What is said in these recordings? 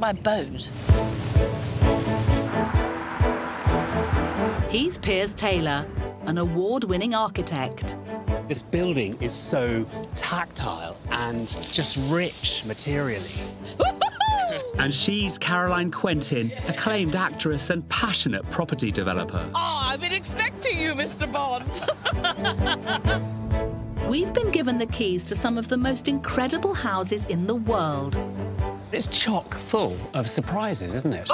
my boat. He's Piers Taylor, an award-winning architect. This building is so tactile and just rich materially. And she's Caroline Quentin, acclaimed actress and passionate property developer. Oh, I've been expecting you, Mr. Bond. We've been given the keys to some of the most incredible houses in the world. It's chock full of surprises, isn't it?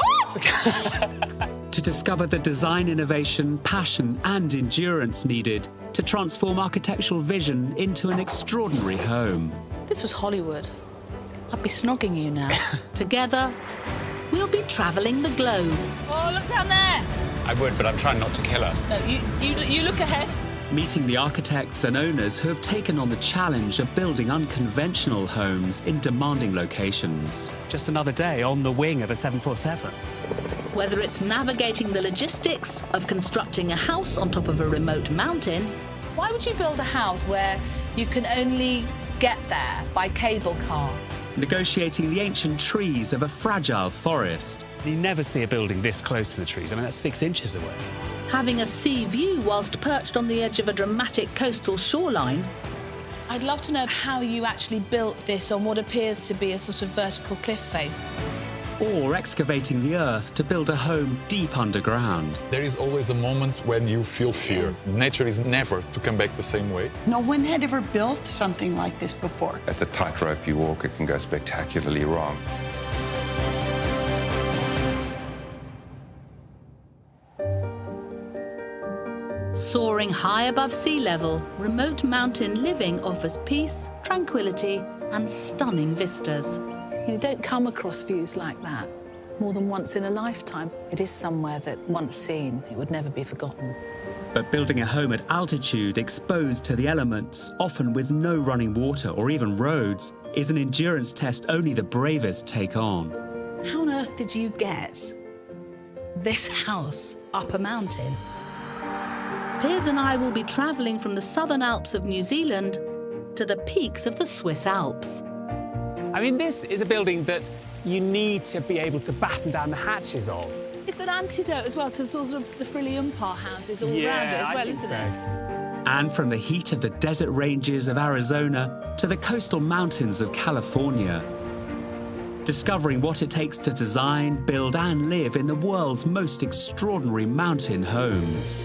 To discover the design innovation, passion and endurance needed to transform architectural vision into an extraordinary home. This was Hollywood. I'd be snogging you now. Together, we'll be travelling the globe. Oh, look down there. I would, but I'm trying not to kill us. No, you look ahead. Meeting the architects and owners who have taken on the challenge of building unconventional homes in demanding locations. Just another day on the wing of a 747. Whether it's navigating the logistics of constructing a house on top of a remote mountain, Why would you build a house where you can only get there by cable car? Negotiating the ancient trees of a fragile forest. You never see a building this close to the trees. I mean, that's 6 inches away. having a sea view whilst perched on the edge of a dramatic coastal shoreline. I'd love to know how you actually built this on what appears to be a sort of vertical cliff face. Or excavating the earth to build a home deep underground. There is always a moment when you feel fear. Nature is never to come back the same way. No one had ever built something like this before. It's a tightrope you walk, it can go spectacularly wrong. Soaring high above sea level, remote mountain living offers peace, tranquility, and stunning vistas. You don't come across views like that more than once in a lifetime. It is somewhere that, once seen, it would never be forgotten. But building a home at altitude, exposed to the elements, often with no running water or even roads, is an endurance test only the bravest take on. How on earth did you get this house up a mountain? Piers and I will be travelling from the southern Alps of New Zealand to the peaks of the Swiss Alps. I mean, this is a building that you need to be able to batten down the hatches of. It's an antidote as well to sort of the frilly umpire houses all around it as well, isn't it? And from the heat of the desert ranges of Arizona to the coastal mountains of California, discovering what it takes to design, build and live in the world's most extraordinary mountain homes.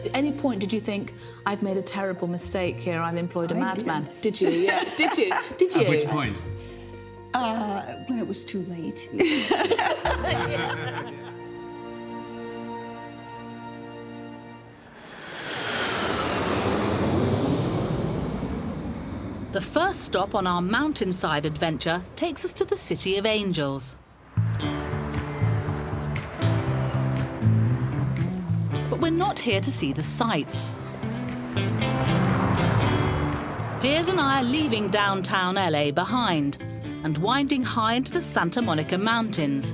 At any point did you think, I've made a terrible mistake here, I've employed a madman? did. Did you? Yeah. Did you? Did you? At which point? When it was too late. The first stop on our mountainside adventure takes us to the City of Angels. But we're not here to see the sights. Piers and I are leaving downtown LA behind and winding high into the Santa Monica Mountains,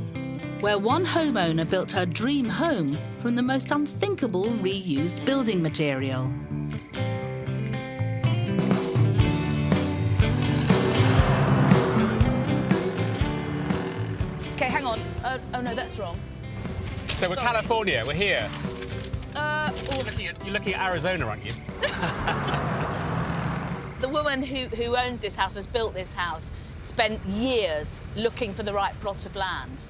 where one homeowner built her dream home from the most unthinkable reused building material. OK, hang on. Oh, no, that's wrong. So we're Sorry. California, we're here. You're looking at Arizona, aren't you? The woman who owns this house, has built this house, spent years looking for the right plot of land.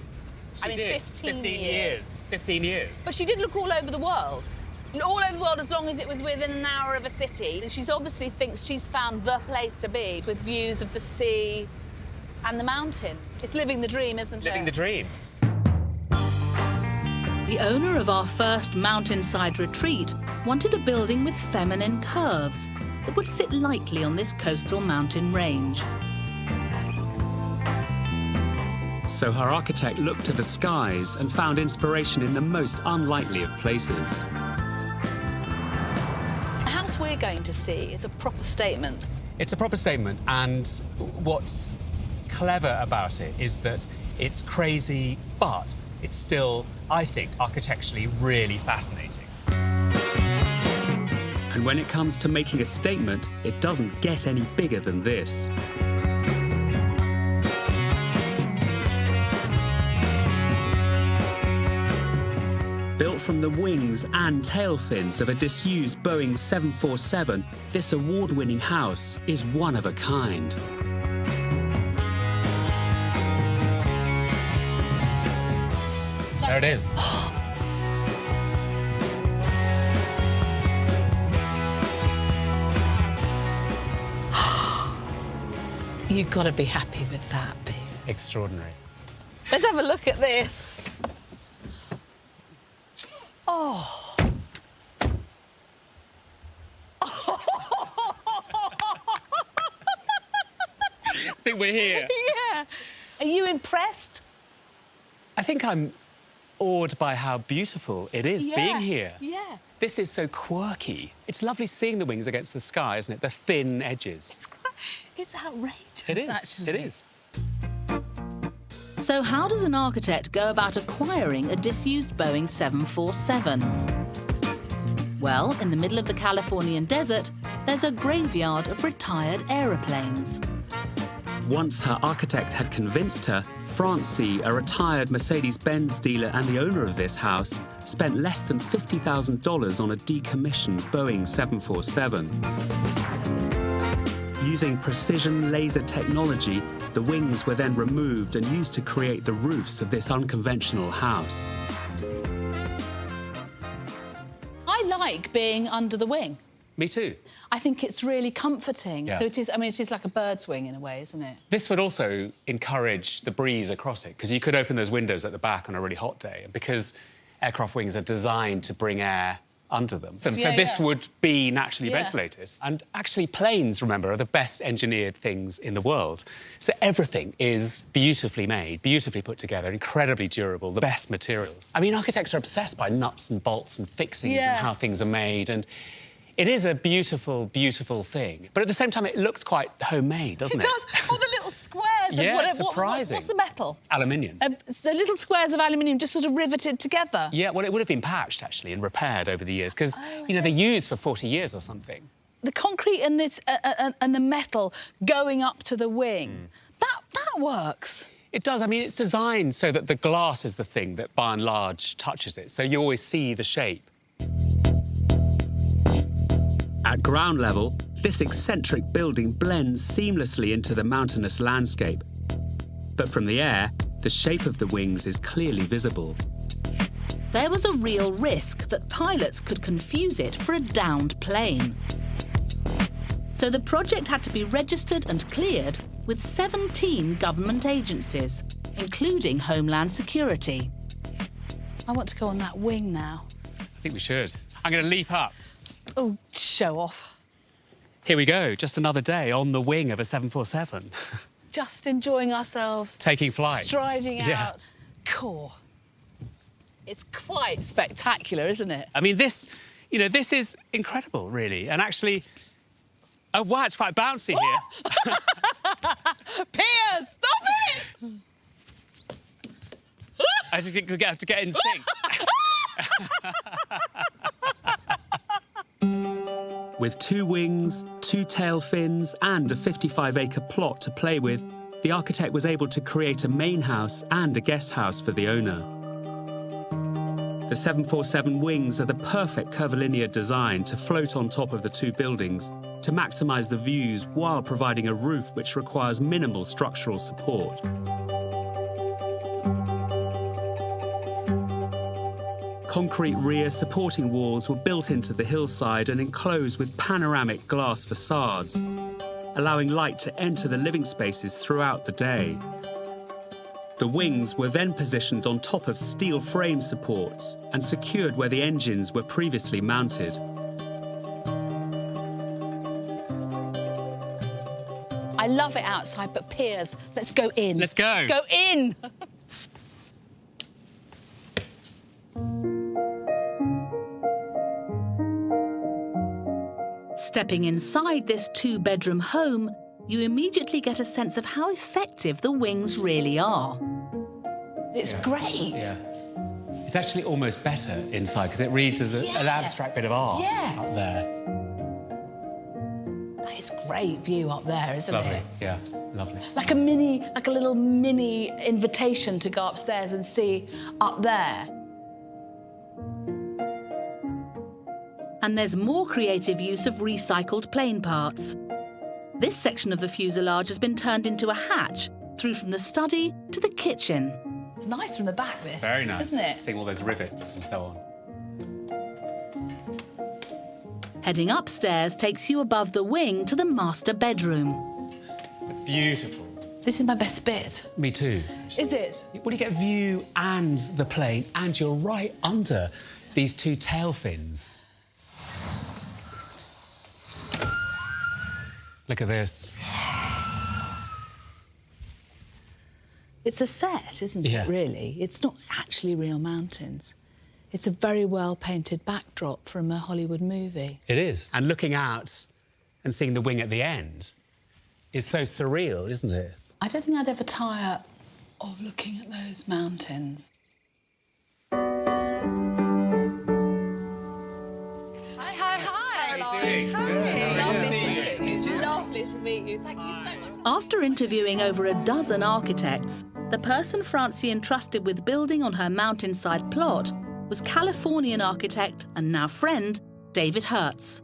She did. 15 years. 15 years. But she did look all over the world. All over the world as long as it was within an hour of a city. And she obviously thinks she's found the place to be with views of the sea and the mountain. It's living the dream, isn't it? Living the dream. The owner of our first mountainside retreat wanted a building with feminine curves that would sit lightly on this coastal mountain range. So her architect looked to the skies and found inspiration in the most unlikely of places. The house we're going to see is a proper statement. It's a proper statement, and what's clever about it is that it's crazy, but it's still, I think, architecturally really fascinating. And when it comes to making a statement, it doesn't get any bigger than this. Built from the wings and tail fins of a disused Boeing 747, this award-winning house is one of a kind. There it is. You've got to be happy with that, Pete. It's extraordinary. Let's have a look at this. Oh. I think we're here. Yeah. Are you impressed? I think I'm awed by how beautiful it is being here. Yeah. This is so quirky. It's lovely seeing the wings against the sky, isn't it? The thin edges. It's outrageous, It is. actually. It is. So how does an architect go about acquiring a disused Boeing 747? Well, in the middle of the Californian desert, there's a graveyard of retired aeroplanes. Once her architect had convinced her, Francie, a retired Mercedes-Benz dealer and the owner of this house, spent less than $50,000 on a decommissioned Boeing 747. Using precision laser technology, the wings were then removed and used to create the roofs of this unconventional house. I like being under the wing. Me too. I think it's really comforting. Yeah. So it is, I mean, it is like a bird's wing in a way, isn't it? This would also encourage the breeze across it, because you could open those windows at the back on a really hot day, and because aircraft wings are designed to bring air under them. So this would be naturally ventilated. And actually, planes, remember, are the best engineered things in the world. So everything is beautifully made, beautifully put together, incredibly durable, the best materials. I mean, architects are obsessed by nuts and bolts and fixings and how things are made. And it is a beautiful, beautiful thing. But at the same time, it looks quite homemade, doesn't it? It does. All the little squares of Yeah, whatever. surprising. What's the metal? Aluminium. So little squares of aluminium just sort of riveted together. Yeah, well, it would have been patched, actually, and repaired over the years, because, you know, they're used for 40 years or something. The concrete and this and the metal going up to the wing, that works. It does. I mean, it's designed so that the glass is the thing that, by and large, touches it, so you always see the shape. At ground level, this eccentric building blends seamlessly into the mountainous landscape. But from the air, the shape of the wings is clearly visible. There was a real risk that pilots could confuse it for a downed plane. So the project had to be registered and cleared with 17 government agencies, including Homeland Security. I want to go on that wing now. I think we should. I'm going to leap up. Oh, show off. Here we go, just another day on the wing of a 747. Just enjoying ourselves. Taking flight. Striding Yeah. out. Cool. It's quite spectacular, isn't it? I mean, this, you know, this is incredible, really. And actually, oh, wow, it's quite bouncy here. Piers, stop it! I just think we have to get in sync. With 2 wings, 2 tail fins, and a 55-acre plot to play with, the architect was able to create a main house and a guest house for the owner. The 747 wings are the perfect curvilinear design to float on top of the 2 buildings to maximise the views while providing a roof which requires minimal structural support. Concrete rear supporting walls were built into the hillside and enclosed with panoramic glass facades, allowing light to enter the living spaces throughout the day. The wings were then positioned on top of steel frame supports and secured where the engines were previously mounted. I love it outside, but Piers, let's go in. Let's go. Let's go in. Stepping inside this 2-bedroom home, you immediately get a sense of how effective the wings really are. It's great. Yeah. It's actually almost better inside, because it reads as an abstract bit of art up there. That is great view up there, isn't Lovely, it? yeah, lovely. Like a little mini invitation to go upstairs and see up there. And there's more creative use of recycled plane parts. This section of the fuselage has been turned into a hatch through from the study to the kitchen. It's nice from the back, this. Very nice. Isn't it? Seeing all those rivets and so on. Heading upstairs takes you above the wing to the master bedroom. It's beautiful. This is my best bit. Me too. Is it? Well, you get view and the plane, and you're right under these two tail fins. Look at this. It's a set, isn't Yeah. it, really? It's not actually real mountains. It's a very well-painted backdrop from a Hollywood movie. It is. And looking out and seeing the wing at the end is so surreal, isn't it? I don't think I'd ever tire of looking at those mountains. Hi. Caroline. Lovely to meet you. Lovely to meet you. Thank you so much. After interviewing over a dozen architects, the person Francie entrusted with building on her mountainside plot was Californian architect and now friend David Hertz.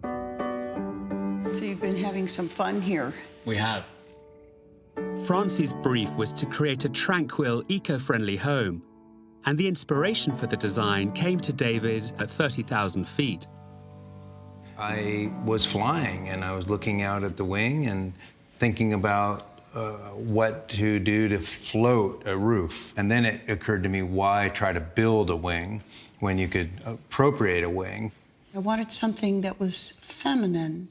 So you've been having some fun here. We have. Francie's brief was to create a tranquil, eco-friendly home, and the inspiration for the design came to David at 30,000 feet. I was flying and I was looking out at the wing and thinking about what to do to float a roof. And then it occurred to me, why try to build a wing when you could appropriate a wing? I wanted something that was feminine.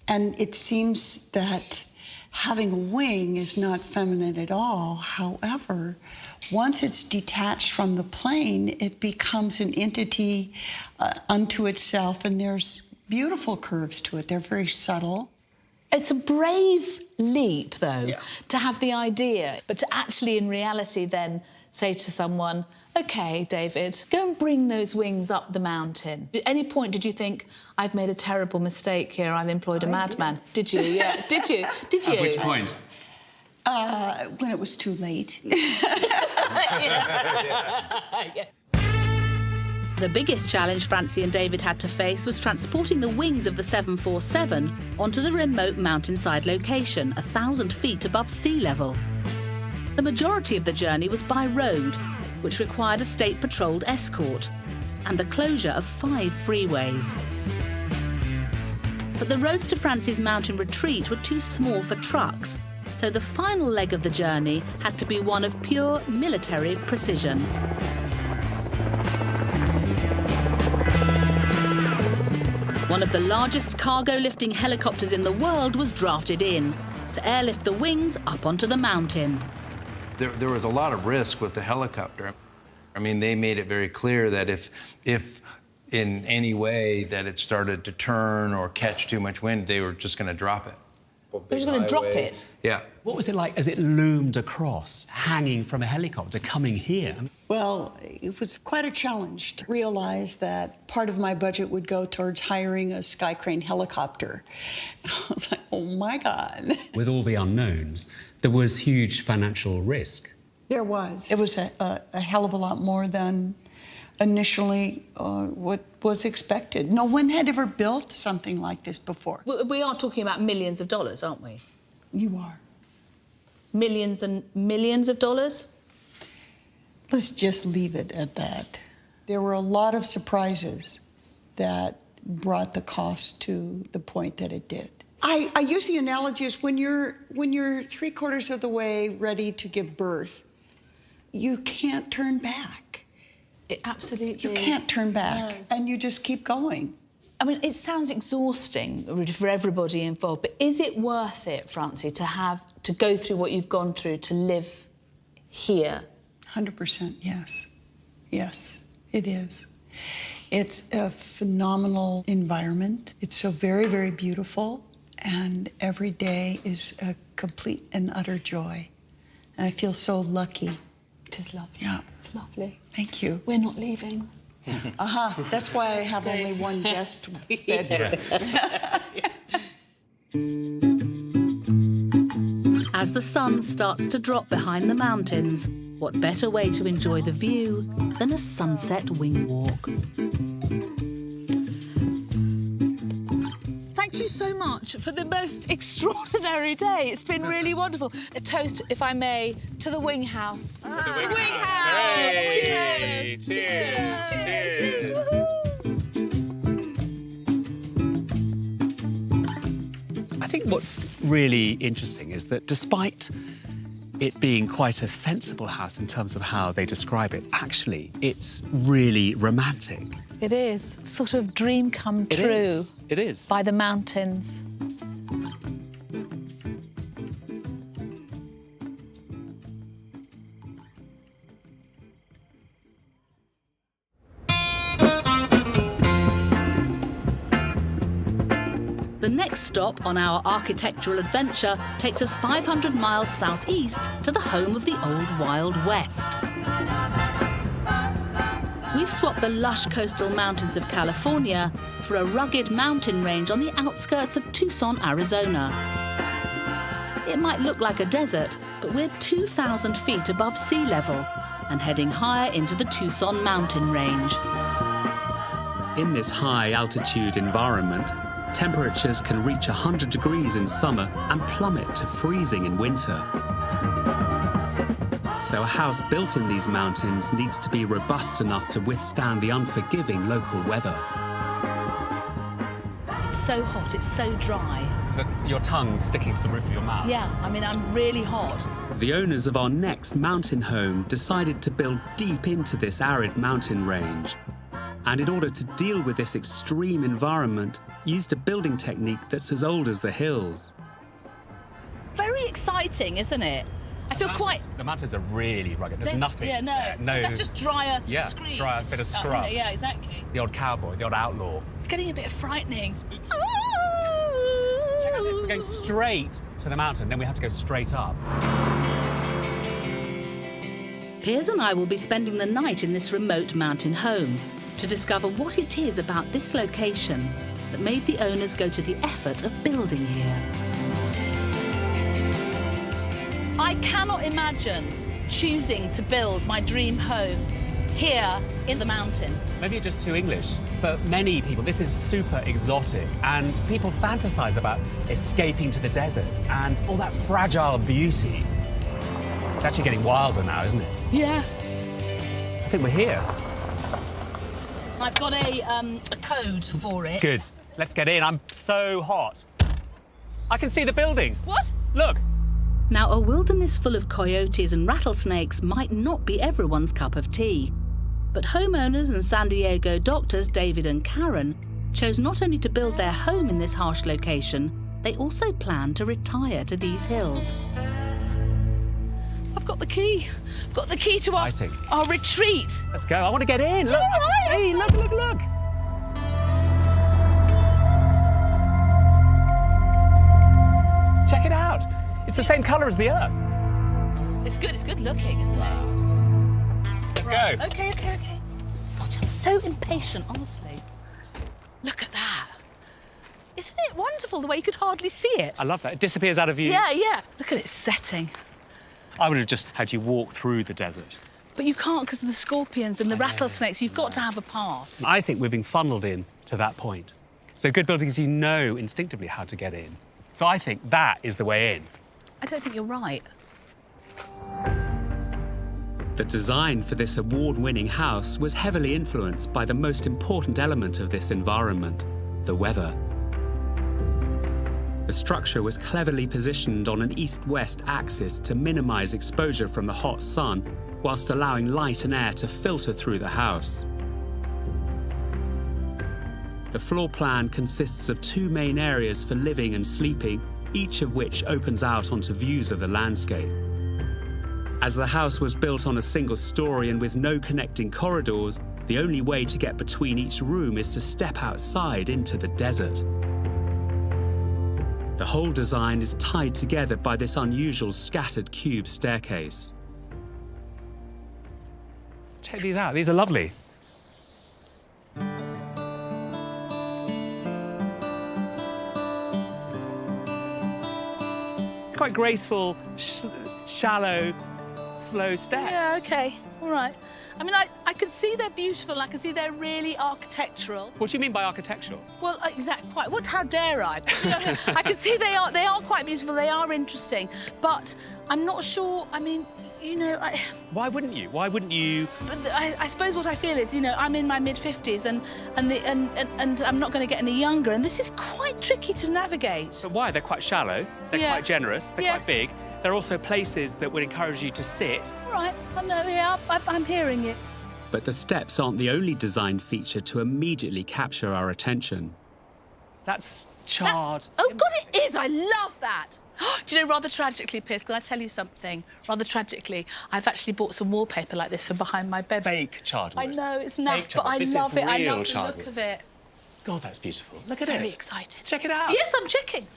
And it seems that having a wing is not feminine at all. However, once it's detached from the plane, it becomes an entity unto itself, and there's beautiful curves to it. They're very subtle. It's a brave leap, though, to have the idea, but to actually, in reality, then say to someone, OK, David, go and bring those wings up the mountain. At any point did you think, I've made a terrible mistake here, I've employed a madman? Did you? Yeah. Did you? Did you? At which point? When it was too late. The biggest challenge Francie and David had to face was transporting the wings of the 747 onto the remote mountainside location, 1,000 feet above sea level. The majority of the journey was by road, which required a state-patrolled escort, and the closure of 5 freeways. But the roads to Francie's mountain retreat were too small for trucks, so the final leg of the journey had to be one of pure military precision. One of the largest cargo-lifting helicopters in the world was drafted in to airlift the wings up onto the mountain. There was a lot of risk with the helicopter. I mean, they made it very clear that if in any way that it started to turn or catch too much wind, they were just going to drop it. They were going to drop it? Yeah. What was it like as it loomed across, hanging from a helicopter, coming here? Well, it was quite a challenge to realize that part of my budget would go towards hiring a Sky Crane helicopter. I was like, oh my God. With all the unknowns, there was huge financial risk. There was. It was a hell of a lot more than initially what was expected. No one had ever built something like this before. We are talking about millions of dollars, aren't we? You are. Millions and millions of dollars? Let's just leave it at that. There were a lot of surprises that brought the cost to the point that it did. I use the analogy as when you're 3/4 of the way ready to give birth, you can't turn back. Absolutely. You can't turn back, No. and you just keep going. I mean, it sounds exhausting for everybody involved, but is it worth it, Francie, to go through what you've gone through to live here? 100% yes. Yes, it is. It's a phenomenal environment. It's so very, very beautiful, and every day is a complete and utter joy. And I feel so lucky. It is lovely. Yeah. It's lovely. Thank you. We're not leaving. That's why I have only one guest bedroom. As the sun starts to drop behind the mountains, what better way to enjoy the view than a sunset wing walk? much for the most extraordinary day. It's been really wonderful. A toast, if I may, to the Wing House. The Wing House! Hey! Cheers! Cheers! Cheers! I think what's really interesting is that despite it being quite a sensible house in terms of how they describe it, actually, it's really romantic. It is. Sort of dream come true. It is. By the mountains. The next stop on our architectural adventure takes us 500 miles southeast to the home of the old Wild West. We've swapped the lush coastal mountains of California for a rugged mountain range on the outskirts of Tucson, Arizona. It might look like a desert, but we're 2,000 feet above sea level and heading higher into the Tucson mountain range. In this high-altitude environment, temperatures can reach 100 degrees in summer and plummet to freezing in winter. So a house built in these mountains needs to be robust enough to withstand the unforgiving local weather. It's so hot, it's so dry. Is that your tongue sticking to the roof of your mouth? Yeah, I mean, I'm really hot. The owners of our next mountain home decided to build deep into this arid mountain range. And in order to deal with this extreme environment, used a building technique that's as old as the hills. Very exciting, isn't it? I feel quite... The mountains are really rugged. There's nothing. Yeah, no. there. So that's just dry earth Yeah, screen. dry earth, bit of scrub. Yeah, exactly. The old cowboy, the old outlaw. It's getting a bit frightening. Check out this. We're going straight to the mountain, then we have to go straight up. Piers and I will be spending the night in this remote mountain home to discover what it is about this location that made the owners go to the effort of building here. I cannot imagine choosing to build my dream home here in the mountains. Maybe you're just too English. For many people, this is super exotic, and people fantasize about escaping to the desert and all that fragile beauty. It's actually getting wilder now, isn't it? Yeah. I think we're here. I've got a code for it. Good. Let's get in. I'm so hot. I can see the building. What? Look. Now, a wilderness full of coyotes and rattlesnakes might not be everyone's cup of tea. But homeowners and San Diego doctors David and Karen chose not only to build their home in this harsh location, they also plan to retire to these hills. I've got the key. I've got the key to our retreat. Let's go. I want to get in. Look. I can see. Look, look, look. Check it out. It's the same colour as the earth. It's good looking, isn't it? Let's go. Okay. God, you're so impatient, honestly. Look at that. Isn't it wonderful the way you could hardly see it? I love that. It disappears out of view. Yeah. Look at it setting. I would have just had you walk through the desert. But you can't because of the scorpions and the rattlesnakes. You've got to have a path. I think we're being funneled in to that point. So good buildings, you know instinctively how to get in. So I think that is the way in. I don't think you're right. The design for this award-winning house was heavily influenced by the most important element of this environment, the weather. The structure was cleverly positioned on an east-west axis to minimize exposure from the hot sun, whilst allowing light and air to filter through the house. The floor plan consists of two main areas for living and sleeping, each of which opens out onto views of the landscape. As the house was built on a single story and with no connecting corridors, the only way to get between each room is to step outside into the desert. The whole design is tied together by this unusual scattered cube staircase. Check these out. These are lovely. It's quite graceful, shallow slow steps. Yeah, OK, all right. I mean, I can see they're beautiful. I can see they're really architectural. What do you mean by architectural? Well, quite. What? How dare I? But, you know, I can see they are quite beautiful. They are interesting, but I'm not sure. I mean, you know, Why wouldn't you? Why wouldn't you? But I suppose what I feel is, you know, I'm in my mid-50s and I'm not going to get any younger, and this is quite tricky to navigate. But why? They're quite shallow. They're quite generous. They're quite big. They're also places that would encourage you to sit. All right, I know. Yeah, I'm hearing you. But the steps aren't the only design feature to immediately capture our attention. That's charred. Oh, God, it is! I love that! Do you know, rather tragically, Piers, can I tell you something? Rather tragically, I've actually bought some wallpaper like this for behind my bed. Fake charred wood. I know, it's naff, but I This love is it. I real love the charred look wood. of it. God, that's beautiful. Look I'm at it. very excited. Check it out. Yes, I'm checking.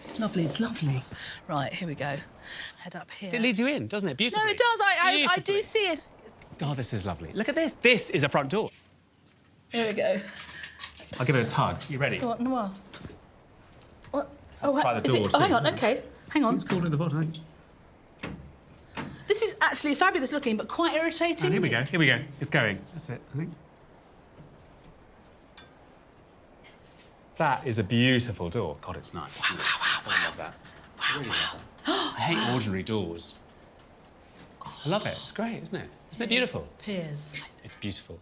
It's lovely, it's lovely. Right, here we go. Head up here. So it leads you in, doesn't it? Beautifully. No, it does. I do Beautifully. see it. God, this is lovely. Look at this. This is a front door. Here we go. I'll give it a tug. You ready? What? What? That's by the is door, it? Oh, hang too. on. OK. Hang on. It's called in the bottom. This is actually fabulous looking, but quite irritating. Here we go. Here we go. It's going. That's it, I think. That is a beautiful door. God, it's nice. Wow, wow, wow, I love that. wow. Really well. I hate ordinary doors. I love it. It's great, isn't it? Isn't it beautiful? Piers. It's beautiful.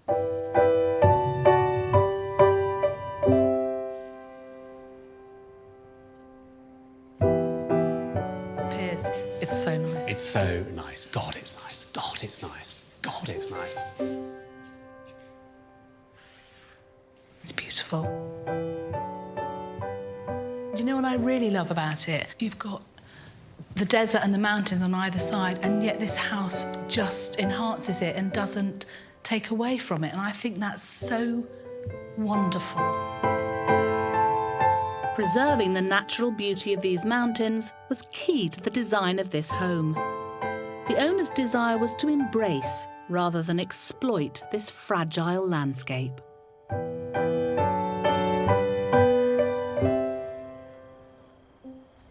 Piers, it's so nice. It's so nice. God, it's nice. God, it's nice. God, it's nice. It's beautiful. Do you know what I really love about it? You've got the desert and the mountains on either side, and yet this house just enhances it and doesn't take away from it. And I think that's so wonderful. Preserving the natural beauty of these mountains was key to the design of this home. The owner's desire was to embrace rather than exploit this fragile landscape.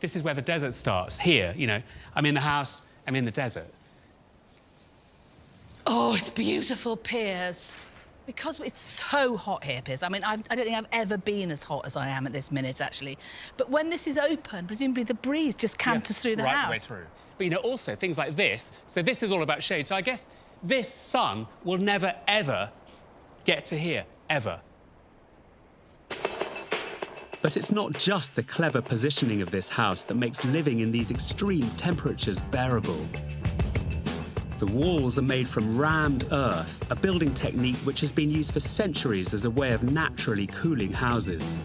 This is where the desert starts. Here, you know, I'm in the house, I'm in the desert. Oh, it's beautiful, Piers. Because it's so hot here, Piers. I mean, I don't think I've ever been as hot as I am at this minute, actually. But when this is open, presumably the breeze just canters through the house. Right the way through. But, you know, also things like this. So this is all about shade. So I guess this sun will never, ever get to here, ever. But it's not just the clever positioning of this house that makes living in these extreme temperatures bearable. The walls are made from rammed earth, a building technique which has been used for centuries as a way of naturally cooling houses.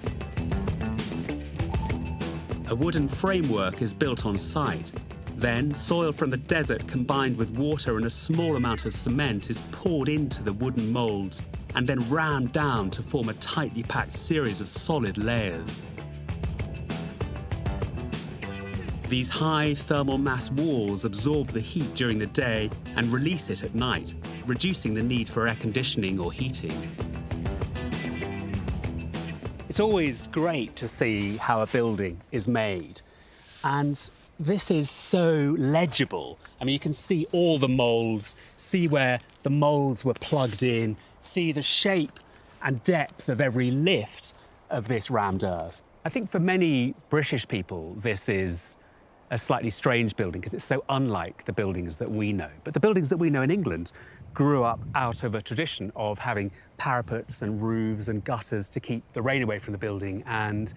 A wooden framework is built on site. Then, soil from the desert combined with water and a small amount of cement is poured into the wooden moulds and then rammed down to form a tightly packed series of solid layers. These high thermal mass walls absorb the heat during the day and release it at night, reducing the need for air conditioning or heating. It's always great to see how a building is made. And this is so legible. I mean, you can see all the moulds, see where the moulds were plugged in, see the shape and depth of every lift of this rammed earth. I think for many British people, this is a slightly strange building because it's so unlike the buildings that we know. But the buildings that we know in England grew up out of a tradition of having parapets and roofs and gutters to keep the rain away from the building and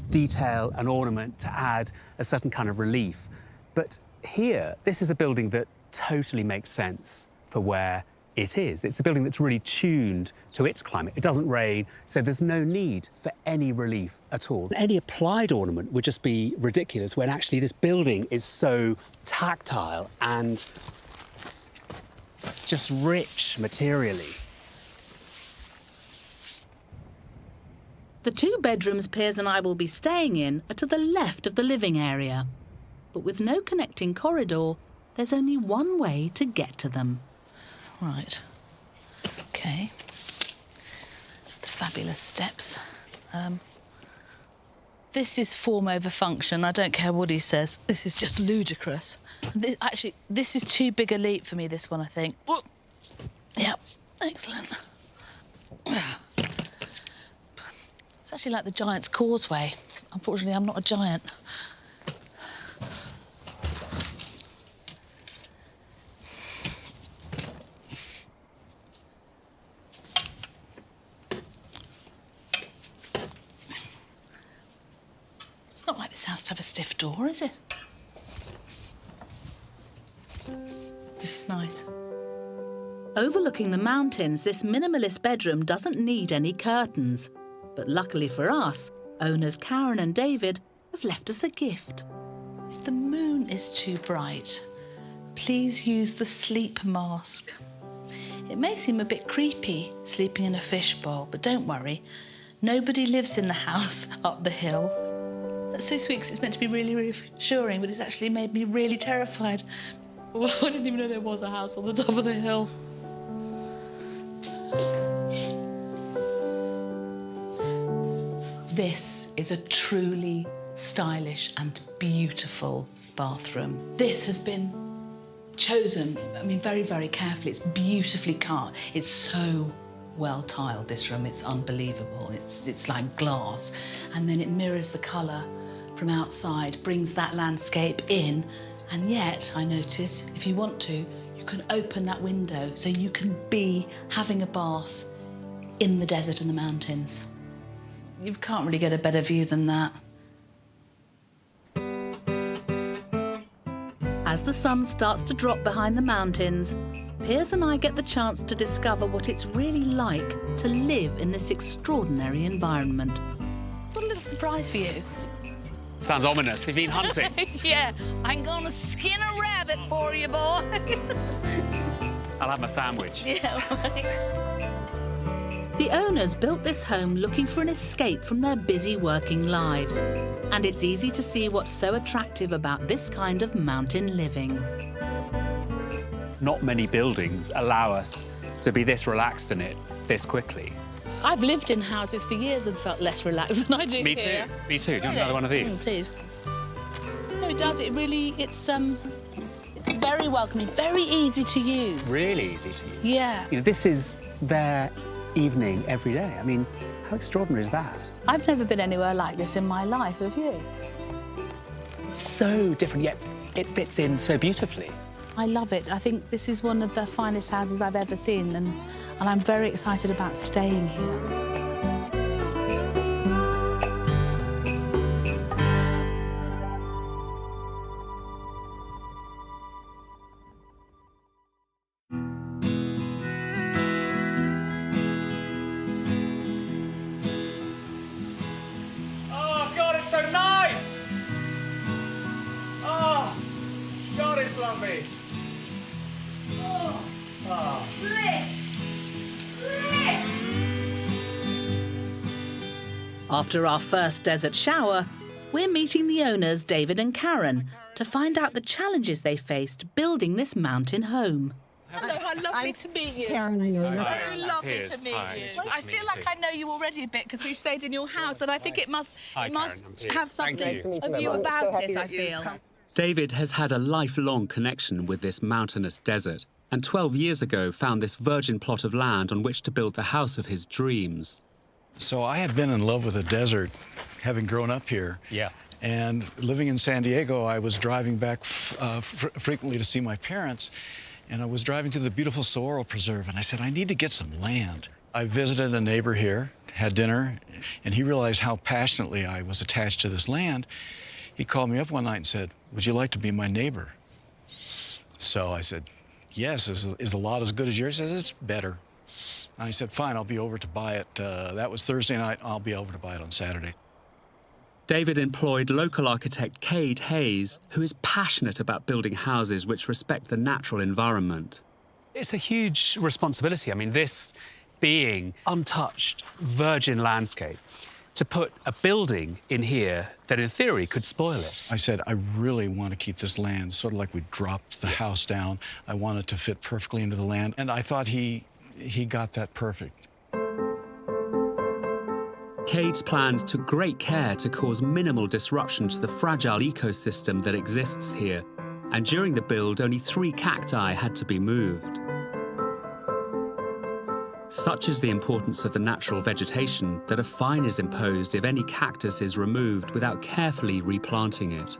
detail and ornament to add a certain kind of relief. But here, this is a building that totally makes sense for where it is. It's a building that's really tuned to its climate. It doesn't rain, so there's no need for any relief at all. Any applied ornament would just be ridiculous when actually this building is so tactile and just rich materially. The 2 bedrooms Piers and I will be staying in are to the left of the living area. But with no connecting corridor, there's only one way to get to them. Right. OK. The fabulous steps. This is form over function. I don't care what he says. This is just ludicrous. Actually, this is too big a leap for me, this one, I think. Whoop. Yep, excellent. It's actually like the Giant's Causeway. Unfortunately, I'm not a giant. It's not like this house to have a stiff door, is it? This is nice. Overlooking the mountains, this minimalist bedroom doesn't need any curtains. But luckily for us, owners Karen and David have left us a gift. If the moon is too bright, please use the sleep mask. It may seem a bit creepy sleeping in a fishbowl, but don't worry. Nobody lives in the house up the hill. That's so sweet 'cause it's meant to be really reassuring, but it's actually made me really terrified. Well, I didn't even know there was a house on the top of the hill. This is a truly stylish and beautiful bathroom. This has been chosen, I mean, very, very carefully. It's beautifully cut. It's so well tiled, this room. It's unbelievable. It's like glass. And then it mirrors the colour from outside, brings that landscape in. And yet, I notice, if you want to, you can open that window so you can be having a bath in the desert and the mountains. You can't really get a better view than that. As the sun starts to drop behind the mountains, Piers and I get the chance to discover what it's really like to live in this extraordinary environment. Got a little surprise for you. Sounds ominous. You've been hunting. Yeah, I'm gonna skin a rabbit for you, boy. I'll have my sandwich. Yeah, right. The owners built this home looking for an escape from their busy working lives. And it's easy to see what's so attractive about this kind of mountain living. Not many buildings allow us to be this relaxed in it this quickly. I've lived in houses for years and felt less relaxed than I do Me too. here. Me too. Do you want another one of these? Please. No, it does. It really, it's very welcoming, very easy to use. Really easy to use. Yeah. You know, this is their evening every day. I mean, how extraordinary is that? I've never been anywhere like this in my life, have you? It's so different, yet it fits in so beautifully. I love it. I think this is one of the finest houses I've ever seen, and I'm very excited about staying here. Oh, God, it's so nice! Oh, God, it's lovely. After our first desert shower, we're meeting the owners, David and Karen, to find out the challenges they faced building this mountain home. Hello, how lovely to meet you. Karen, I know you. So lovely Piers, to meet hi. you. Good to I meet feel you like too. I know you already a bit because we've stayed in your house, and I think it must Hi, Karen, I'm Piers. have Thank something you. of you about it, I feel. David has had a lifelong connection with this mountainous desert, and 12 years ago found this virgin plot of land on which to build the house of his dreams. So I had been in love with the desert, having grown up here. Yeah. And living in San Diego, I was driving back frequently to see my parents, and I was driving to the beautiful Saguaro Preserve, and I said, I need to get some land. I visited a neighbor here, had dinner, and he realized how passionately I was attached to this land. He called me up one night and said, would you like to be my neighbor? So I said, yes. Is the lot as good as yours? He says, it's better. I said, fine, I'll be over to buy it. That was Thursday night. I'll be over to buy it on Saturday. David employed local architect Cade Hayes, who is passionate about building houses which respect the natural environment. It's a huge responsibility. I mean, this being untouched, virgin landscape, to put a building in here that in theory could spoil it. I said, I really want to keep this land, sort of like we dropped the house down. I want it to fit perfectly into the land. And I thought he got that perfect. Cade's plans took great care to cause minimal disruption to the fragile ecosystem that exists here, and during the build, only 3 cacti had to be moved. Such is the importance of the natural vegetation that a fine is imposed if any cactus is removed without carefully replanting it.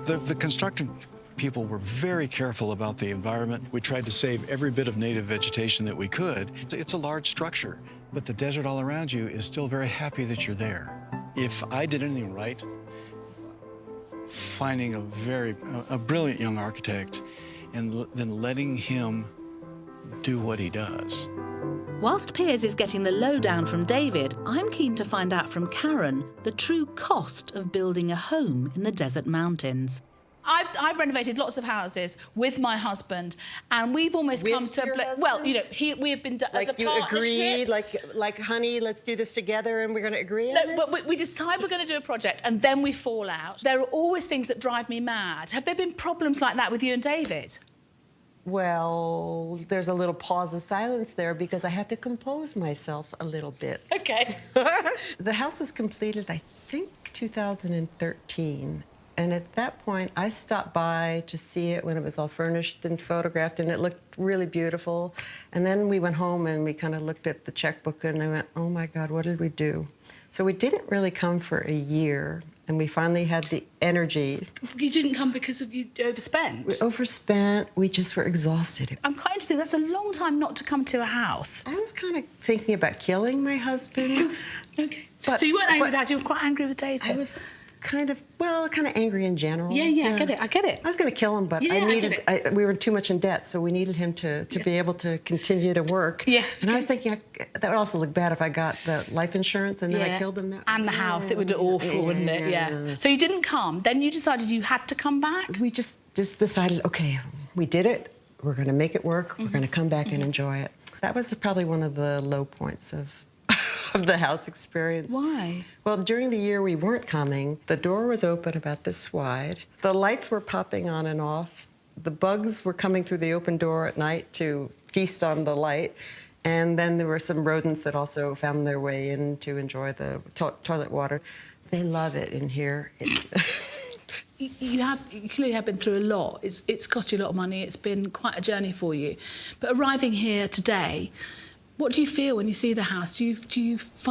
The construction people were very careful about the environment. We tried to save every bit of native vegetation that we could. It's a large structure, but the desert all around you is still very happy that you're there. If I did anything right, finding a brilliant young architect and then letting him do what he does. Whilst Piers is getting the lowdown from David, I'm keen to find out from Karen the true cost of building a home in the desert mountains. I've renovated lots of houses with my husband, and we've almost come to... Well, you know, we have been... Like as a you agreed, partnership. like, honey, let's do this together and we're going to agree on this? But we decide we're going to do a project, and then we fall out. There are always things that drive me mad. Have there been problems like that with you and David? Well, there's a little pause of silence there because I have to compose myself a little bit. OK. The house was completed, I think, 2013. And at that point, I stopped by to see it when it was all furnished and photographed, and it looked really beautiful. And then we went home and we kind of looked at the checkbook, and I went, oh, my God, what did we do? So we didn't really come for a year, and we finally had the energy. You didn't come because you overspent? We overspent. We just were exhausted. I'm quite interested. That's a long time not to come to a house. I was kind of thinking about killing my husband. OK. So you weren't angry with us, you were quite angry with David? I was kind of angry in general. Yeah, I get it. I was going to kill him, but Yeah, we were too much in debt, so we needed him to be able to continue to work. Yeah. And I was thinking that would also look bad if I got the life insurance and then I killed him. And the house, it would look awful, wouldn't it? Yeah. So you didn't come. Then you decided you had to come back? We just decided, OK, we did it. We're going to make it work. We're going to come back and enjoy it. That was probably one of the low points of the house experience. Why? Well, during the year we weren't coming, the door was open about this wide. The lights were popping on and off. The bugs were coming through the open door at night to feast on the light. And then there were some rodents that also found their way in to enjoy the toilet water. They love it in here. You clearly have been through a lot. It's cost you a lot of money. It's been quite a journey for you. But arriving here today, what do you feel when you see the house? Do you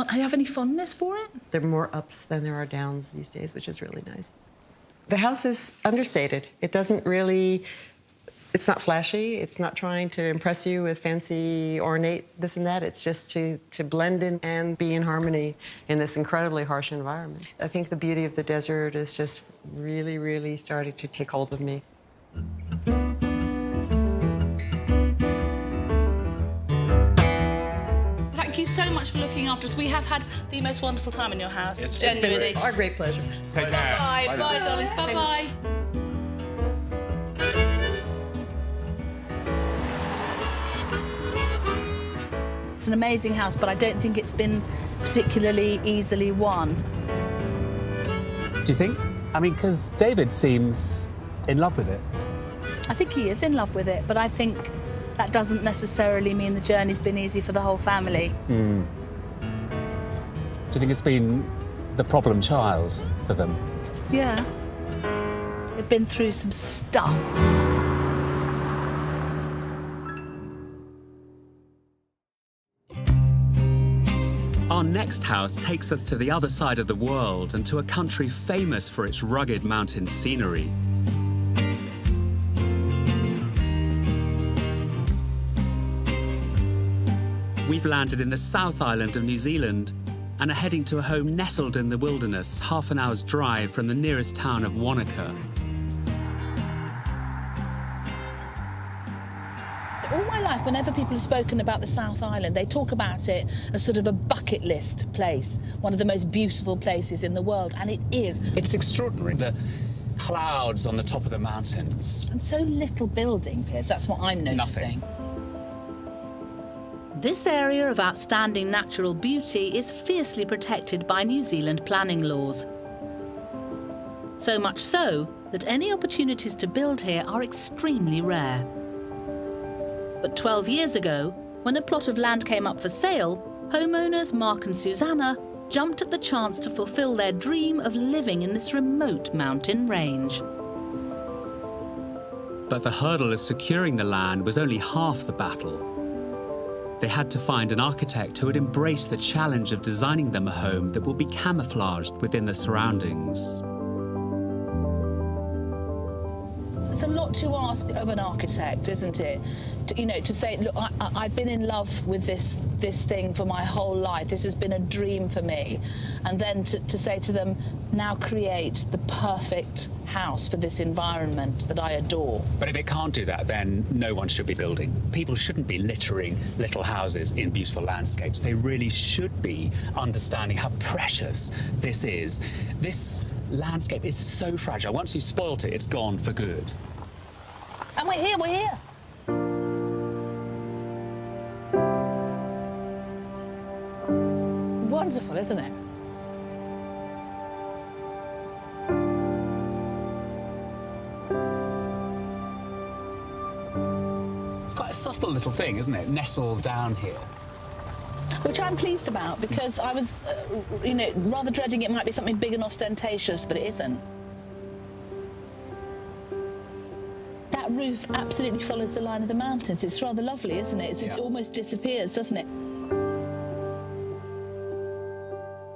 have any fondness for it? There are more ups than there are downs these days, which is really nice. The house is understated. It doesn't really... It's not flashy. It's not trying to impress you with fancy, ornate this and that. It's just to blend in and be in harmony in this incredibly harsh environment. I think the beauty of the desert is just really, really starting to take hold of me. Thank you so much for looking after us. We have had the most wonderful time in your house. It's been our great pleasure. Take care. Bye, bye, darlings. Bye-bye. It's an amazing house, but I don't think it's been particularly easily won. Do you think? I mean, because David seems in love with it. I think he is in love with it, but I think that doesn't necessarily mean the journey's been easy for the whole family. Do you think it's been the problem child for them? Yeah. They've been through some stuff. Our next house takes us to the other side of the world and to a country famous for its rugged mountain scenery. We've landed in the South Island of New Zealand and are heading to a home nestled in the wilderness, half an hour's drive from the nearest town of Wanaka. All my life, whenever people have spoken about the South Island, they talk about it as sort of a bucket list place, one of the most beautiful places in the world, and it is. It's extraordinary. The clouds on the top of the mountains. And so little building, Piers, that's what I'm noticing. Nothing. This area of outstanding natural beauty is fiercely protected by New Zealand planning laws. So much so that any opportunities to build here are extremely rare. But 12 years ago, when a plot of land came up for sale, homeowners Mark and Susanna jumped at the chance to fulfill their dream of living in this remote mountain range. But the hurdle of securing the land was only half the battle. They had to find an architect who would embrace the challenge of designing them a home that would be camouflaged within the surroundings. It's a lot to ask of an architect, isn't it? To say, look, I've been in love with this thing for my whole life. This has been a dream for me. And then to say to them, now create the perfect house for this environment that I adore. But if it can't do that, then no one should be building. People shouldn't be littering little houses in beautiful landscapes. They really should be understanding how precious this is. This landscape is so fragile. Once you've spoilt it, it's gone for good. And we're here, we're here. Wonderful, isn't it? It's quite a subtle little thing, isn't it? Nestled down here. Which I'm pleased about, because I was, rather dreading it might be something big and ostentatious, but it isn't. That roof absolutely follows the line of the mountains. It's rather lovely, isn't it? It almost disappears, doesn't it?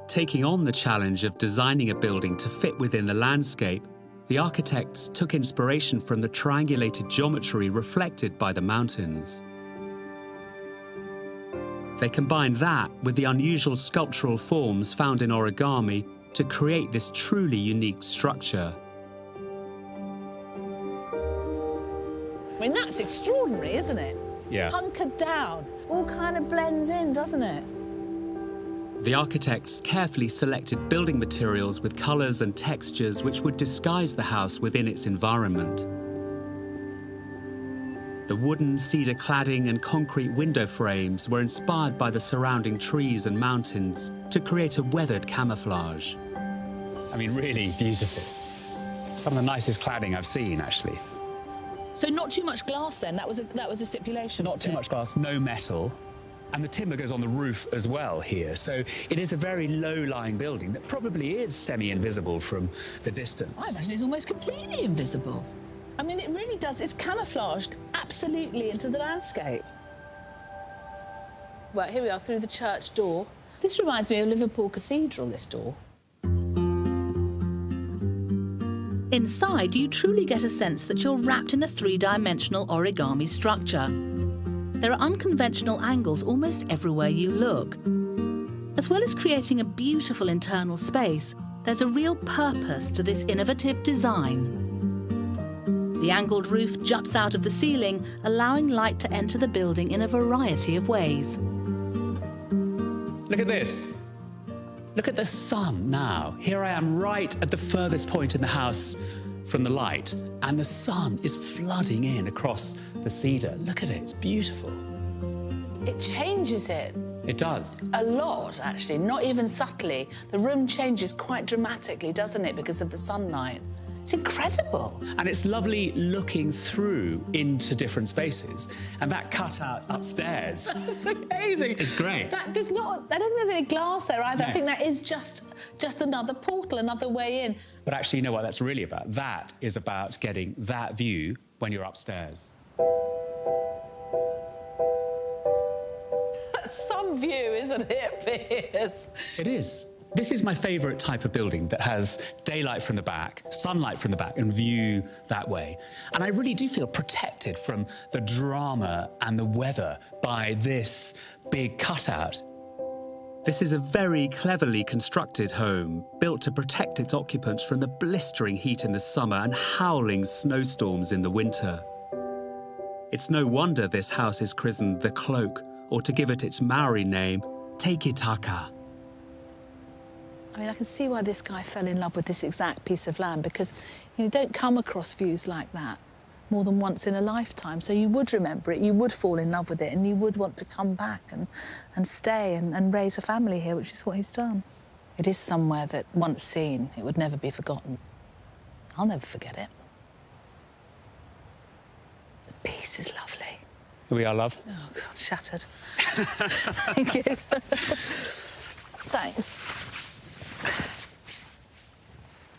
Taking on the challenge of designing a building to fit within the landscape, the architects took inspiration from the triangulated geometry reflected by the mountains. They combined that with the unusual sculptural forms found in origami to create this truly unique structure. I mean, that's extraordinary, isn't it? Yeah. Hunkered down, all kind of blends in, doesn't it? The architects carefully selected building materials with colours and textures which would disguise the house within its environment. The wooden cedar cladding and concrete window frames were inspired by the surrounding trees and mountains to create a weathered camouflage. I mean, really beautiful. Some of the nicest cladding I've seen, actually. So not too much glass then, that was a stipulation. Not too much glass, no metal. And the timber goes on the roof as well here. So it is a very low-lying building that probably is semi-invisible from the distance. I imagine it's almost completely invisible. I mean, it really does. It's camouflaged absolutely into the landscape. Well, here we are through the church door. This reminds me of Liverpool Cathedral, this door. Inside, you truly get a sense that you're wrapped in a three-dimensional origami structure. There are unconventional angles almost everywhere you look. As well as creating a beautiful internal space, there's a real purpose to this innovative design. The angled roof juts out of the ceiling, allowing light to enter the building in a variety of ways. Look at this. Look at the sun now. Here I am right at the furthest point in the house from the light, and the sun is flooding in across the cedar. Look at it, it's beautiful. It changes it. It does. A lot, actually, not even subtly. The room changes quite dramatically, doesn't it, because of the sunlight. It's incredible. And it's lovely looking through into different spaces. And that cutout upstairs. That's amazing. It's great. I don't think there's any glass there either. No. I think that is just another portal, another way in. But actually, you know what that's really about? That is about getting that view when you're upstairs. That's some view, isn't it, Piers? It is. This is my favourite type of building that has daylight from the back, sunlight from the back, and view that way. And I really do feel protected from the drama and the weather by this big cutout. This is a very cleverly constructed home, built to protect its occupants from the blistering heat in the summer and howling snowstorms in the winter. It's no wonder this house is christened the Cloak, or to give it its Maori name, Teikitaka. I mean, I can see why this guy fell in love with this exact piece of land, because you don't come across views like that more than once in a lifetime. So you would remember it, you would fall in love with it, and you would want to come back and stay and raise a family here, which is what he's done. It is somewhere that, once seen, it would never be forgotten. I'll never forget it. The piece is lovely. Here we are, love. Oh, God, shattered. Thank you. Thanks.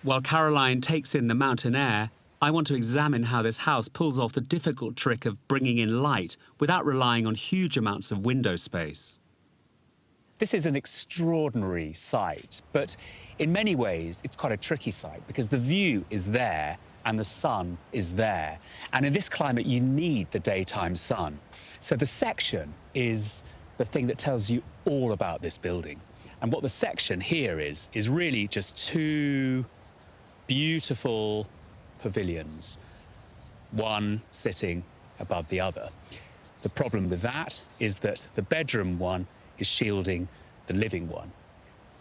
While Caroline takes in the mountain air, I want to examine how this house pulls off the difficult trick of bringing in light without relying on huge amounts of window space. This is an extraordinary site, but in many ways it's quite a tricky site because the view is there and the sun is there. And in this climate, you need the daytime sun. So the section is the thing that tells you all about this building. And what the section here is really just two beautiful pavilions, one sitting above the other. The problem with that is that the bedroom one is shielding the living one.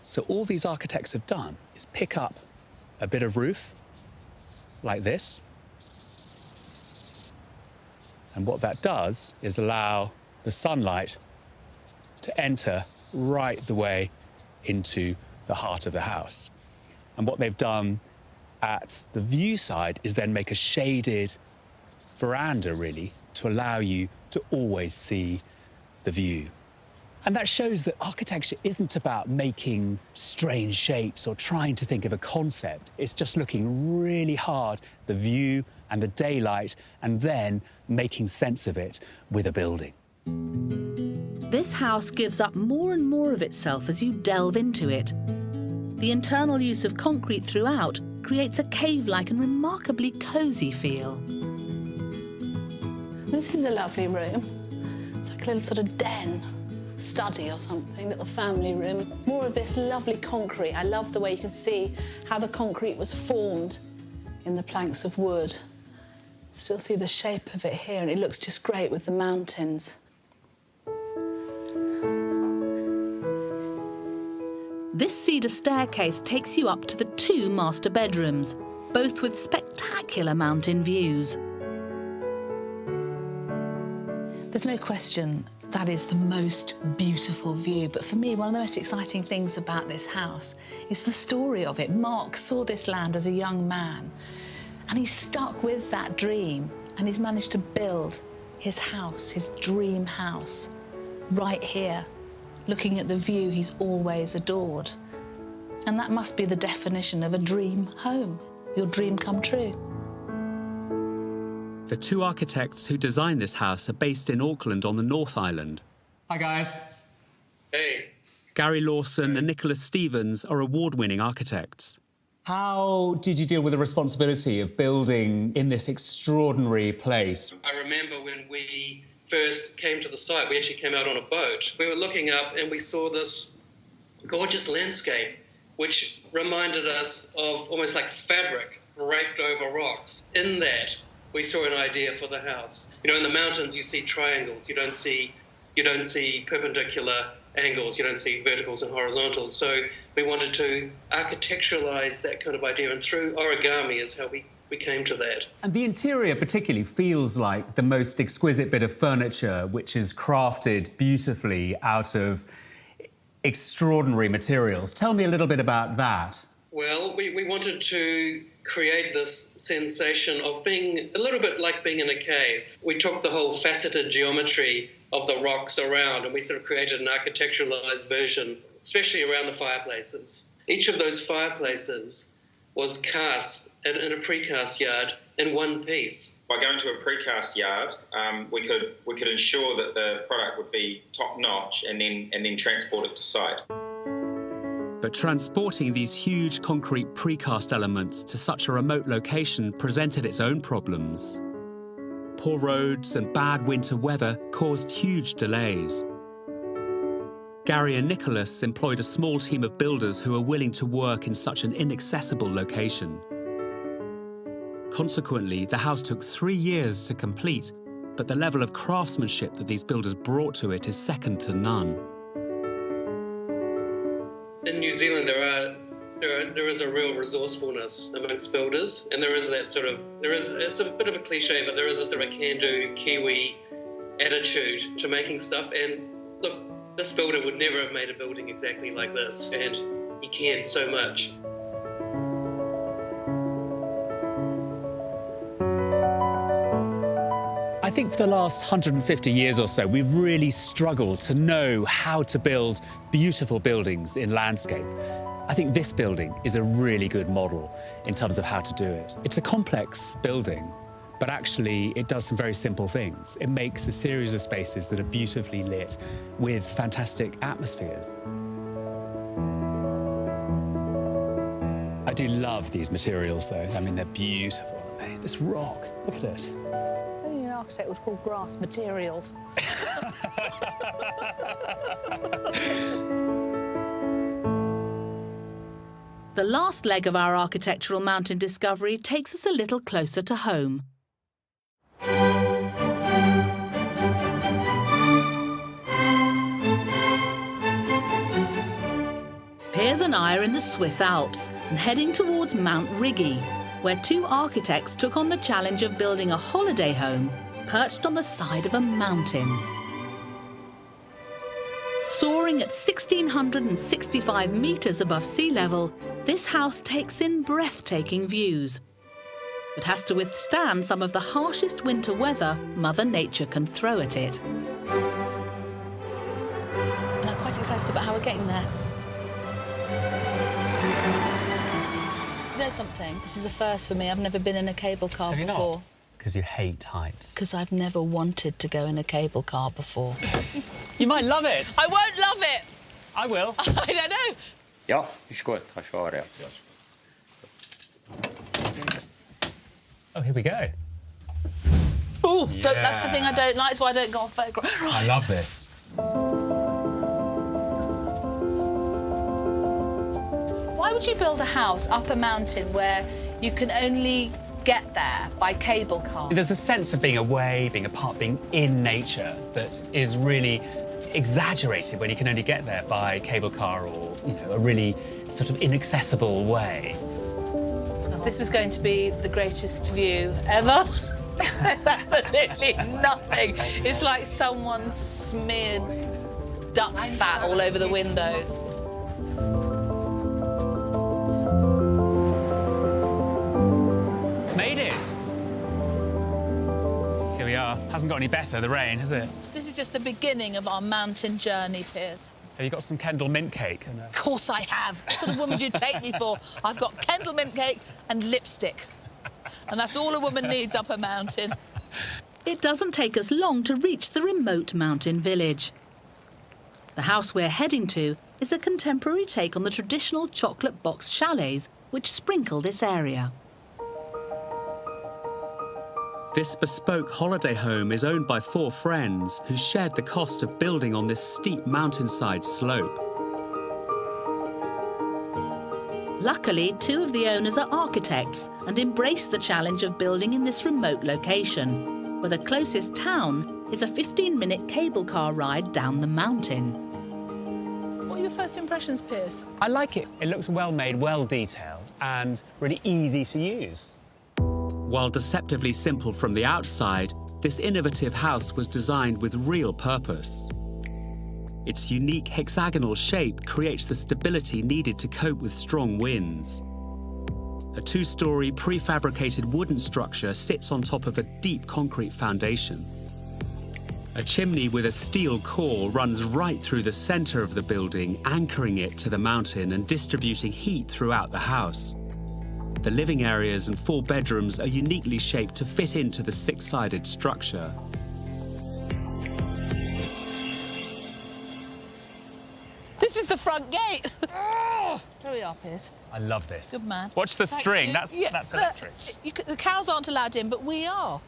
So all these architects have done is pick up a bit of roof like this. And what that does is allow the sunlight to enter right the way into the heart of the house. And what they've done at the view side is then make a shaded veranda, really, to allow you to always see the view. And that shows that architecture isn't about making strange shapes or trying to think of a concept. It's just looking really hard, the view and the daylight, and then making sense of it with a building. This house gives up more and more of itself as you delve into it. The internal use of concrete throughout creates a cave-like and remarkably cosy feel. This is a lovely room. It's like a little sort of den, study or something, little family room. More of this lovely concrete. I love the way you can see how the concrete was formed in the planks of wood. Still see the shape of it here, and it looks just great with the mountains. This cedar staircase takes you up to the two master bedrooms, both with spectacular mountain views. There's no question that is the most beautiful view, but for me, one of the most exciting things about this house is the story of it. Mark saw this land as a young man, and he's stuck with that dream, and he's managed to build his house, his dream house, right here, looking at the view he's always adored. And that must be the definition of a dream home, your dream come true. The two architects who designed this house are based in Auckland on the North Island. Hi, guys. Hey. Gary Lawson and Nicholas Stevens are award-winning architects. How did you deal with the responsibility of building in this extraordinary place? I remember when we first came to the site, we actually came out on a boat. We were looking up and we saw this gorgeous landscape, which reminded us of almost like fabric draped over rocks. In that, we saw an idea for the house. You know, in the mountains, you see triangles. You don't see perpendicular angles. You don't see verticals and horizontals. So we wanted to architecturalize that kind of idea, and through origami is how we came to that. And the interior particularly feels like the most exquisite bit of furniture, which is crafted beautifully out of extraordinary materials. Tell me a little bit about that. Well, we wanted to create this sensation of being a little bit like being in a cave. We took the whole faceted geometry of the rocks around and we sort of created an architecturalized version, especially around the fireplaces. Each of those fireplaces was cast in a precast yard in one piece. By going to a precast yard, we could ensure that the product would be top notch and then transport it to site. But transporting these huge concrete precast elements to such a remote location presented its own problems. Poor roads and bad winter weather caused huge delays. Gary and Nicholas employed a small team of builders who were willing to work in such an inaccessible location. Consequently, the house took 3 years to complete, but the level of craftsmanship that these builders brought to it is second to none. In New Zealand, there is a real resourcefulness amongst builders, and there is that sort of, it's a bit of a cliche, but there is a sort of a can-do Kiwi attitude to making stuff. And look, this builder would never have made a building exactly like this, and he cared so much. I think for the last 150 years or so, we've really struggled to know how to build beautiful buildings in landscape. I think this building is a really good model in terms of how to do it. It's a complex building, but actually it does some very simple things. It makes a series of spaces that are beautifully lit with fantastic atmospheres. I do love these materials, though. I mean, they're beautiful. This rock, look at it. Only an architect would call grass materials. The last leg of our architectural mountain discovery takes us a little closer to home. Piers and I are in the Swiss Alps and heading towards Mount Rigi, where two architects took on the challenge of building a holiday home perched on the side of a mountain. Soaring at 1,665 metres above sea level, this house takes in breathtaking views. It has to withstand some of the harshest winter weather Mother Nature can throw at it. And I'm quite excited about how we're getting there. You know something? This is a first for me. I've never been in a cable car Have you before. not? Because you hate heights. Because I've never wanted to go in a cable car before. You might love it. I won't love it. I will. I don't know. Ja, is goed. Ga zwaaien. Oh, here we go. Oh, that's the thing I don't like, so I don't go on photograph. I love this. Why would you build a house up a mountain where you can only get there by cable car? There's a sense of being away, being apart, being in nature that is really exaggerated when you can only get there by cable car or, you know, a really sort of inaccessible way. This was going to be the greatest view ever. There's absolutely nothing. It's like someone smeared duck fat all over the windows. Made it. Here we are. Hasn't got any better, the rain, has it? This is just the beginning of our mountain journey, Piers. Have you got some Kendal mint cake? Of course I have. What sort of woman do you take me for? I've got Kendal mint cake and lipstick. And that's all a woman needs up a mountain. It doesn't take us long to reach the remote mountain village. The house we're heading to is a contemporary take on the traditional chocolate box chalets which sprinkle this area. This bespoke holiday home is owned by 4 friends who shared the cost of building on this steep mountainside slope. Luckily, 2 of the owners are architects and embrace the challenge of building in this remote location, where the closest town is a 15-minute cable car ride down the mountain. What are your first impressions, Piers? I like it. It looks well made, well detailed, and really easy to use. While deceptively simple from the outside, this innovative house was designed with real purpose. Its unique hexagonal shape creates the stability needed to cope with strong winds. A 2-story prefabricated wooden structure sits on top of a deep concrete foundation. A chimney with a steel core runs right through the center of the building, anchoring it to the mountain and distributing heat throughout the house. The living areas and 4 bedrooms are uniquely shaped to fit into the 6-sided structure. This is the front gate. There we are, Piers. I love this. Good man. Watch the Thank string. you. That's electric. The cows aren't allowed in, but we are.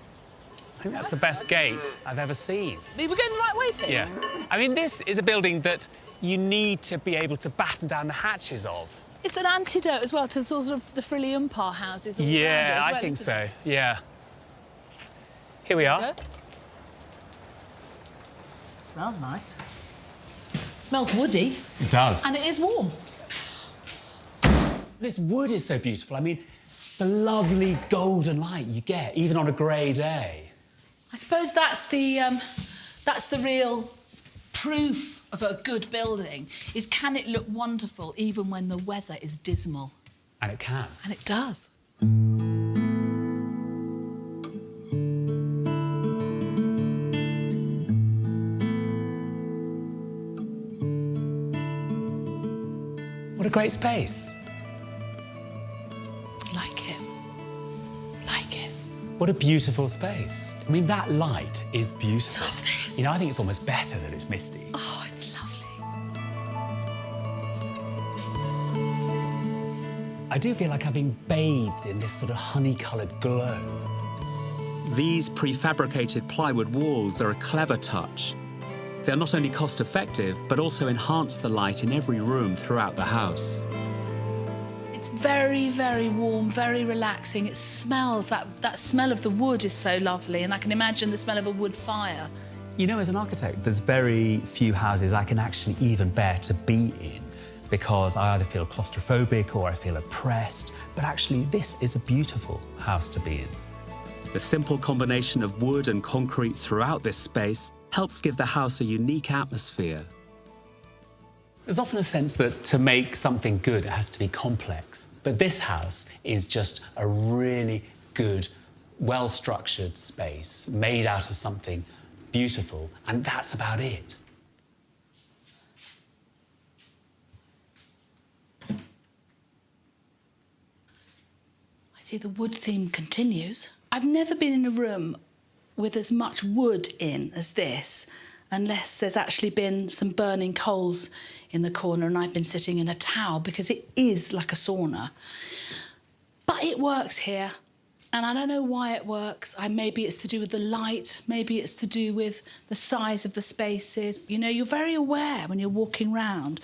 I think that's the best gate I've ever seen. We're going the right way, Piers. Yeah. I mean, this is a building that you need to be able to batten down the hatches of. It's an antidote as well to sort of the frilly umpire houses all around it Yeah, as well, I think isn't so. it? Yeah. Here we are. Smells nice. Smells woody. It does. And it is warm. This wood is so beautiful. I mean, the lovely golden light you get, even on a grey day. I suppose that's the real proof of a good building, is can it look wonderful even when the weather is dismal? And it can. And it does. great space. Like it. Like it. What a beautiful space. I mean, that light is beautiful. Love this. You know, I think it's almost better that it's misty. Oh, it's lovely. I do feel like I've been bathed in this sort of honey-coloured glow. These prefabricated plywood walls are a clever touch. They're not only cost-effective, but also enhance the light in every room throughout the house. It's very, very warm, very relaxing. It smells, that smell of the wood is so lovely, and I can imagine the smell of a wood fire. You know, as an architect, there's very few houses I can actually even bear to be in because I either feel claustrophobic or I feel oppressed, but actually this is a beautiful house to be in. The simple combination of wood and concrete throughout this space helps give the house a unique atmosphere. There's often a sense that to make something good, it has to be complex. But this house is just a really good, well-structured space made out of something beautiful, and that's about it. I see the wood theme continues. I've never been in a room with as much wood in as this, unless there's actually been some burning coals in the corner and I've been sitting in a towel, because it is like a sauna. But it works here, and I don't know why it works. Maybe it's to do with the light, maybe it's to do with the size of the spaces. You know, you're very aware when you're walking round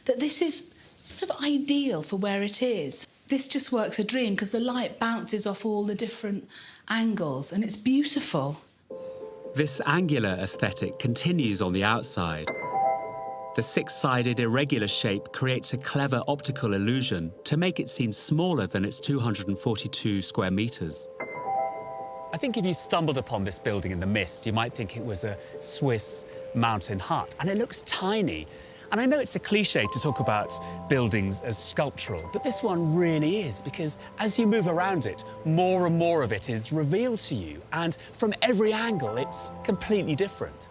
that this is sort of ideal for where it is. This just works a dream because the light bounces off all the different angles and it's beautiful. This angular aesthetic continues on the outside. The six-sided irregular shape creates a clever optical illusion to make it seem smaller than its 242 square metres. I think if you stumbled upon this building in the mist, you might think it was a Swiss mountain hut, and it looks tiny. And I know it's a cliche to talk about buildings as sculptural, but this one really is, because as you move around it, more and more of it is revealed to you, and from every angle, it's completely different.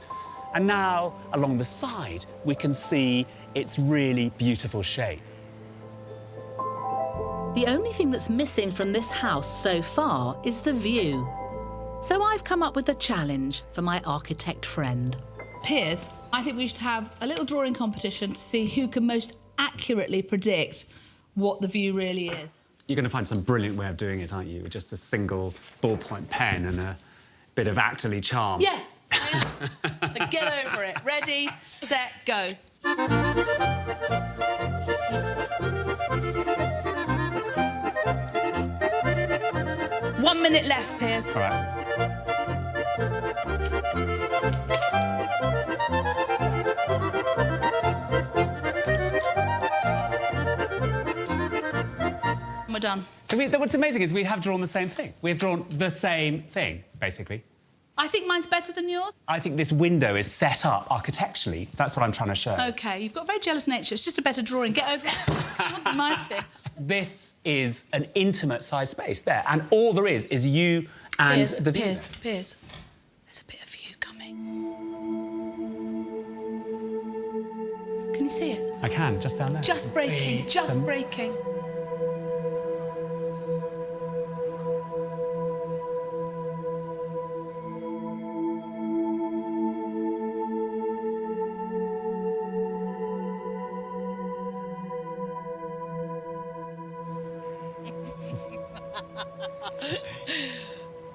And now, along the side, we can see its really beautiful shape. The only thing that's missing from this house so far is the view. So I've come up with a challenge for my architect friend. Piers, I think we should have a little drawing competition to see who can most accurately predict what the view really is. You're going to find some brilliant way of doing it, aren't you? With just a single ballpoint pen and a bit of actorly charm. Yes, I am. So get over it. Ready, set, go. 1 minute left, Piers. All right. We're done. So what's amazing is we have drawn the same thing. We've drawn the same thing, basically. I think mine's better than yours. I think this window is set up architecturally. That's what I'm trying to show. OK, you've got a very jealous nature. It's just a better drawing. Get over it. Mighty. This is an intimate-sized space there, and all there is you and Piers, the view. Piers, there's a bit of view coming. Can you see it? I can, just down there. Just breaking, just breaking.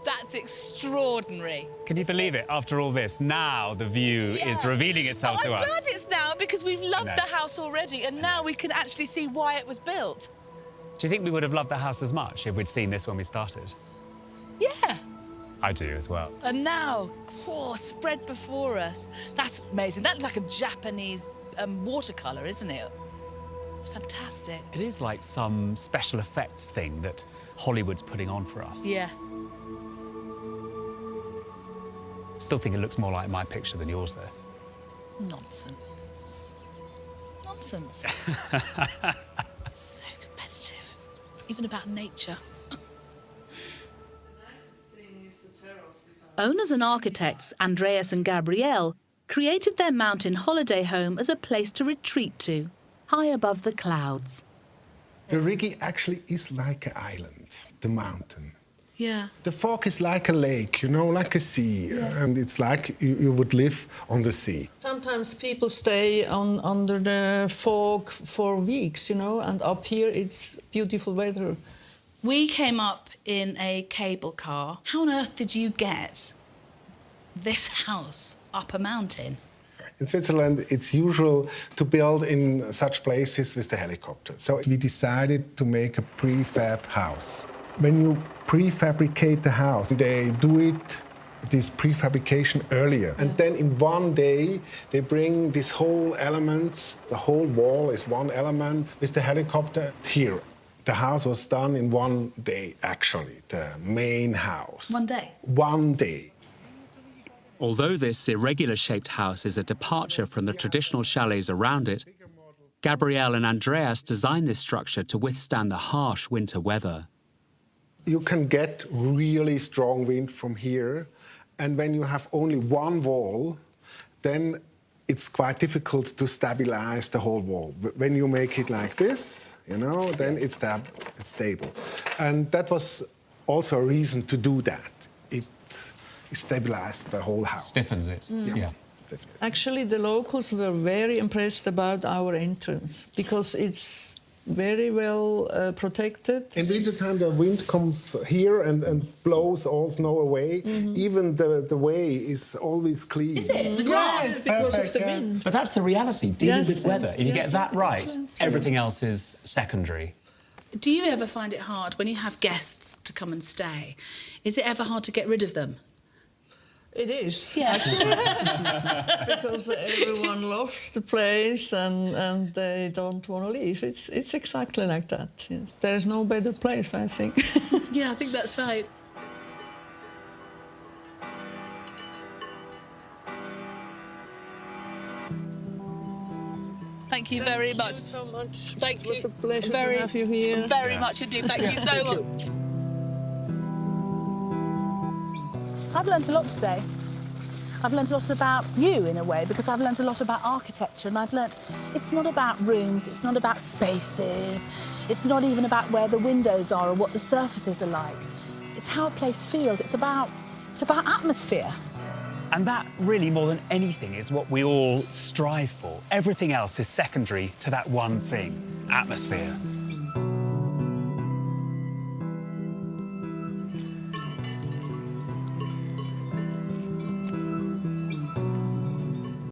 That's extraordinary. Can you believe it? After all this, now the view is revealing itself to us. I'm glad it's now, because we've loved the house already, and now we can actually see why it was built. Do you think we would have loved the house as much if we'd seen this when we started? Yeah. I do as well. And now, spread before us. That's amazing. That looks like a Japanese watercolour, isn't it? It's fantastic. It is like some special effects thing that Hollywood's putting on for us. Yeah. Still think it looks more like my picture than yours, though. Nonsense. Nonsense. So competitive. Even about nature. Owners and architects Andreas and Gabrielle created their mountain holiday home as a place to retreat to, high above the clouds. The Rigi actually is like an island, the mountain. Yeah. The fog is like a lake, you know, like a sea. Yeah. And it's like you would live on the sea. Sometimes people stay under the fog for weeks, you know, and up here it's beautiful weather. We came up in a cable car. How on earth did you get this house up a mountain? In Switzerland, it's usual to build in such places with the helicopter. So we decided to make a prefab house. When you prefabricate the house, they do it, this prefabrication earlier. And then in one day, they bring this whole elements, the whole wall is one element, with the helicopter here. The house was done in one day, actually, the main house. One day? One day. Although this irregular-shaped house is a departure from the traditional chalets around it, Gabrielle and Andreas designed this structure to withstand the harsh winter weather. You can get really strong wind from here, and when you have only one wall, then it's quite difficult to stabilize the whole wall. When you make it like this, you know, then it's stable. And that was also a reason to do that. It stabilized the whole house. Stiffens it. Yeah. Actually, the locals were very impressed about our entrance because it's very well protected. In wintertime, the wind comes here and blows all snow away. Even the way is always clean. Is it? The grass? Yes, because of the wind. But that's the reality, dealing with weather. If you get that right, everything else is secondary. Do you ever find it hard when you have guests to come and stay? Is it ever hard to get rid of them? It is, yeah. Actually, because everyone loves the place and they don't want to leave. It's exactly like that. Yes. There is no better place, I think. Yeah, I think that's right. Thank you very much. Thank you so much. Thank you. It was a pleasure to have you here. Very much indeed. Thank you so much. I've learnt a lot today. I've learnt a lot about you, in a way, because I've learnt a lot about architecture, and I've learnt it's not about rooms, it's not about spaces, it's not even about where the windows are or what the surfaces are like. It's how a place feels. It's about atmosphere. And that, really, more than anything, is what we all strive for. Everything else is secondary to that one thing, atmosphere.